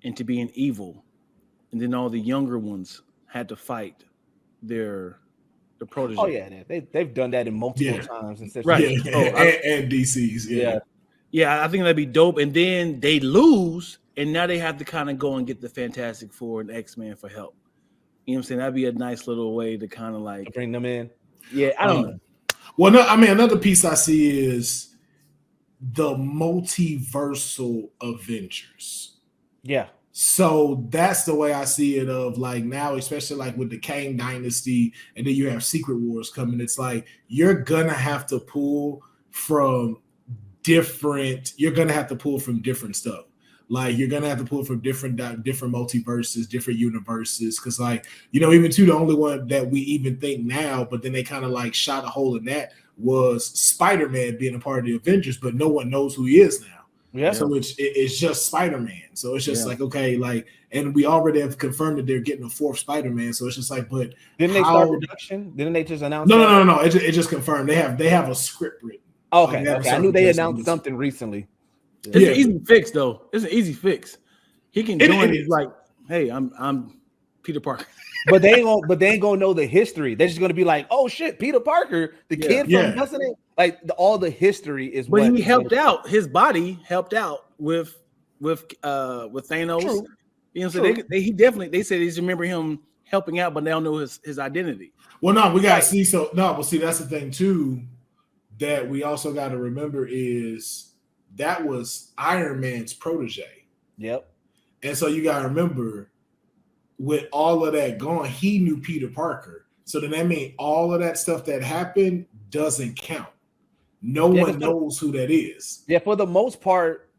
into being evil, and then all the younger ones had to fight the protege. Oh yeah, they've done that in multiple times and right. And DC's. Yeah, I think that'd be dope. And then they lose, and now they have to kind of go and get the Fantastic Four and X-Men for help. You know what I'm saying? That'd be a nice little way to kind of like bring them in. Yeah, I don't know. Well, no, I mean, another piece I see is the multiversal Avengers. Yeah. So that's the way I see it, of like now, especially like with the Kang Dynasty, and then you have Secret Wars coming. It's like you're gonna have to pull from different stuff. Like you're gonna have to pull from different multiverses, different universes, because like, you know, even the only one that we even think now, but then they kind of like shot a hole in that, was Spider-Man being a part of the Avengers, but no one knows who he is now. Yeah. So it's just Spider-Man. So it's just like, okay, like, and we already have confirmed that they're getting a fourth Spider-Man. So it's just like, but didn't they start production? Didn't they just announce? No. It just confirmed they have a script written. Oh, okay. I knew they announced something recently. It's an easy fix, though. It's an easy fix. He can join. He's like, hey, I'm Peter Parker. But they ain't gonna know the history. They're just gonna be like, oh shit, Peter Parker, the kid from doesn't it? Like all the history is. But he helped out. His body helped out with Thanos. True. You know, so they said they remember him helping out, but they don't know his identity. Well, no, we gotta see. So no, but see, that's the thing too that we also got to remember is that was Iron Man's protege. Yep. And so you gotta remember, with all of that going, he knew Peter Parker. So then that means all of that stuff that happened doesn't count. No one knows who that is. Yeah, for the most part,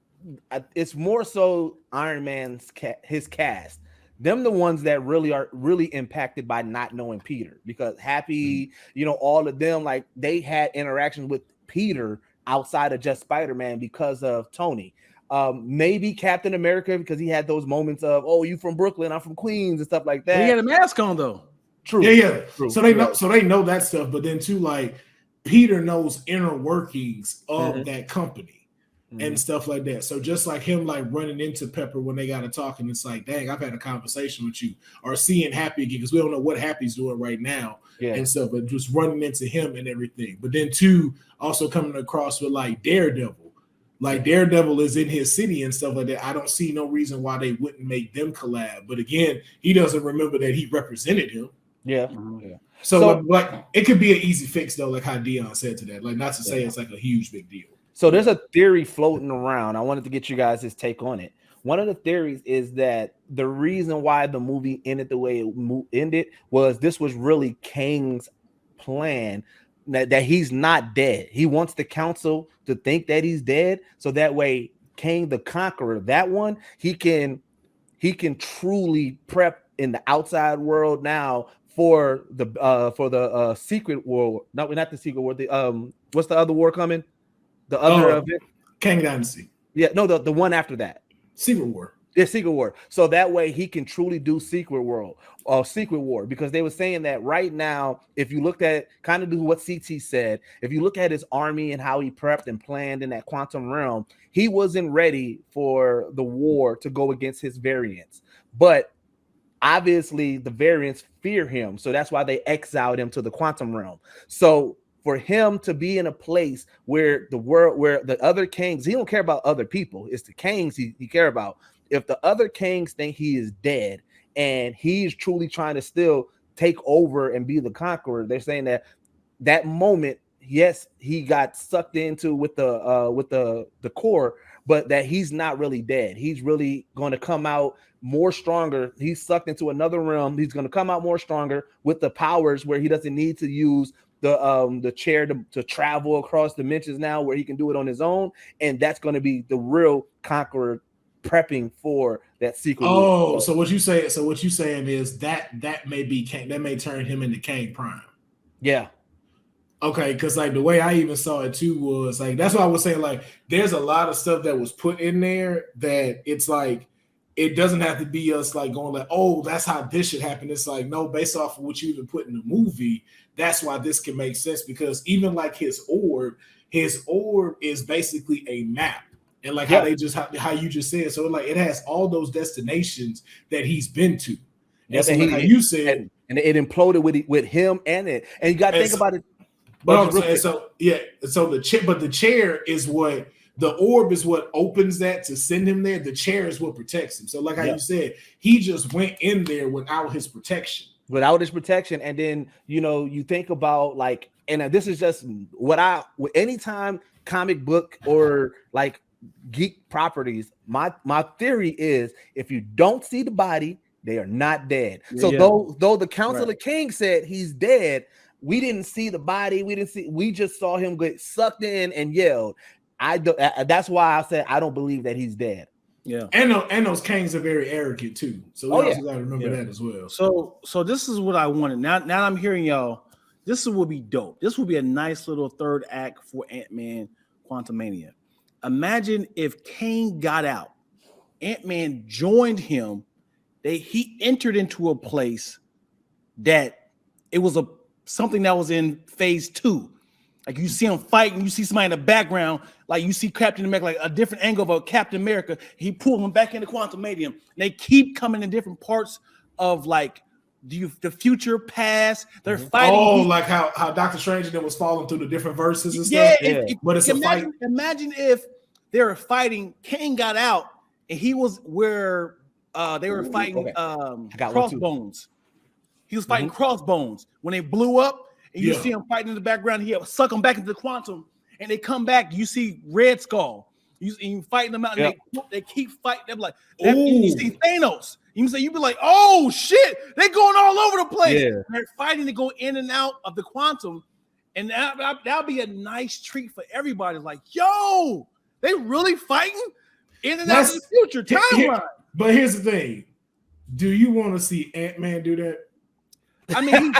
it's more so Iron Man's his cast. Them the ones that really are impacted by not knowing Peter, because Happy, you know, all of them, like they had interaction with Peter outside of just Spider-Man because of Tony. Maybe Captain America, because he had those moments of, oh, you from Brooklyn, I'm from Queens and stuff like that. But he had a mask on though. True. Yeah. True. So they know that stuff, but then too, like Peter knows inner workings of that company and stuff like that. So just like him, like running into Pepper when they got to talk, and it's like, dang, I've had a conversation with you, or seeing Happy again, because we don't know what Happy's doing right now and stuff, but just running into him and everything. But then too, also coming across with like Daredevil. Like Daredevil is in his city and stuff like that. I don't see no reason why they wouldn't make them collab. But again, he doesn't remember that he represented him. Yeah. So like it could be an easy fix though, like how Dion said to that. Like not to say it's like a huge big deal. So there's a theory floating around. I wanted to get you guys' take on it. one of the theories is that the reason why the movie ended the way it ended was this was really Kang's plan, that he's not dead. He wants the council to think that he's dead, so that way Kang the Conqueror, that one, he can truly prep in the outside world now for the secret war. No, not the secret war. The what's the other war coming? The other event? Kang Dynasty. Yeah, no, the one after that. Secret War. Yeah, Secret War. So that way he can truly do Secret War, because they were saying that right now, if you looked at kind of do what CT said, if you look at his army and how he prepped and planned in that quantum realm, he wasn't ready for the war to go against his variants. But obviously the variants fear him, so that's why they exiled him to the quantum realm. So for him to be in a place where the other Kangs, he don't care about other people, it's the Kangs he care about. If the other Kangs think he is dead and he's truly trying to still take over and be the conqueror, they're saying that moment, yes, he got sucked into with the core, but that he's not really dead. He's really going to come out more stronger. He's sucked into another realm. He's going to come out more stronger with the powers where he doesn't need to use the chair to travel across dimensions now, where he can do it on his own. And that's going to be the real conqueror prepping for that secret. Oh, so what you saying is that may be Kang, that may turn him into Kang Prime. Yeah. Okay, because like the way I even saw it too was like, that's why I was saying like there's a lot of stuff that was put in there that it's like it doesn't have to be us like going like, oh, that's how this should happen. It's like, no, based off of what you even put in the movie, that's why this can make sense, because even like his orb is basically a map. And like how you just said, so like it has all those destinations that he's been to. Yeah, so like how you said, and it imploded with him and you got to think about it. But so the chair is what, the orb is what opens that to send him there. The chair is what protects him. So like how you said, he just went in there without his protection. And then you think about like, and this is just anytime comic book or like geek properties, my theory is if you don't see the body, they are not dead. So though the Council of Kings said he's dead, we didn't see the body, we just saw him get sucked in and yelled. That's why I said I don't believe that he's dead. Yeah, and those Kangs are very arrogant too. So we also got to remember that as well. So this is what I wanted. Now I'm hearing y'all. This would be dope. This would be a nice little third act for Ant-Man Quantumania. Imagine if Kang got out, Ant-Man joined him. He entered into a place that it was something that was in phase 2. Like you see him fighting, you see somebody in the background, like you see Captain America, like a different angle of a Captain America. He pulled him back into Quantumania. They keep coming in different parts of like the future, past. They're fighting. Oh, like how Doctor Strange and them was falling through the different verses and stuff. But it's a fight. Imagine if they were fighting. Kang got out, and he was where they were fighting Crossbones. He was fighting Crossbones when they blew up. And you see him fighting in the background. He suck them back into the quantum, and they come back. You see Red Skull. You fighting them out, and they keep fighting them like that. You see Thanos. You be like, oh shit, they're going all over the place. Yeah. They're fighting to go in and out of the quantum, and that'll be a nice treat for everybody. Like, yo, they really fighting in and out of the future timeline. But here's the thing: do you want to see Ant-Man do that? I mean,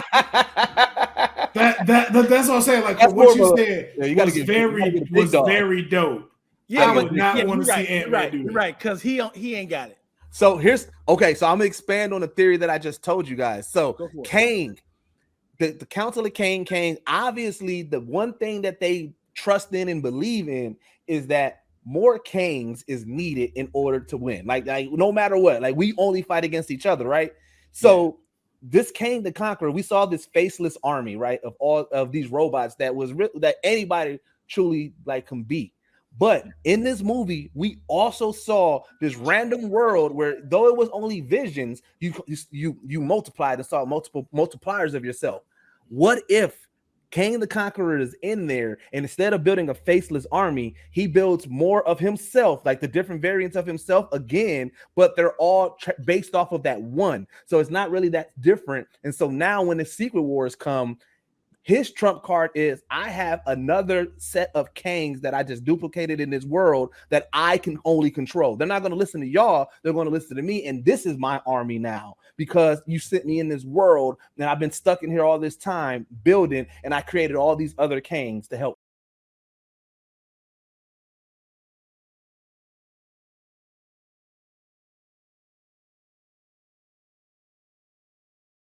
that's what I'm saying. Like what you said was very dope. Yeah, I would not want to see Ant-Man do that. Right, because he ain't got it. So so I'm gonna expand on the theory that I just told you guys. So Kang, the Council of Kang, obviously the one thing that they trust in and believe in is that more Kangs is needed in order to win. Like no matter what, like we only fight against each other, right? So this Kang the Conqueror, we saw this faceless army, right, of all of these robots that anybody truly like can beat. But in this movie, we also saw this random world where, though it was only visions, you multiplied and saw multiple multipliers of yourself. What if Kang the Conqueror is in there, and instead of building a faceless army, he builds more of himself, like the different variants of himself again, but they're all based off of that one. So it's not really that different. And so now when the Secret Wars come, his trump card is, I have another set of Kangs that I just duplicated in this world that I can only control. They're not going to listen to y'all. They're going to listen to me. And this is my army now, because you sent me in this world and I've been stuck in here all this time building, and I created all these other Kangs to help.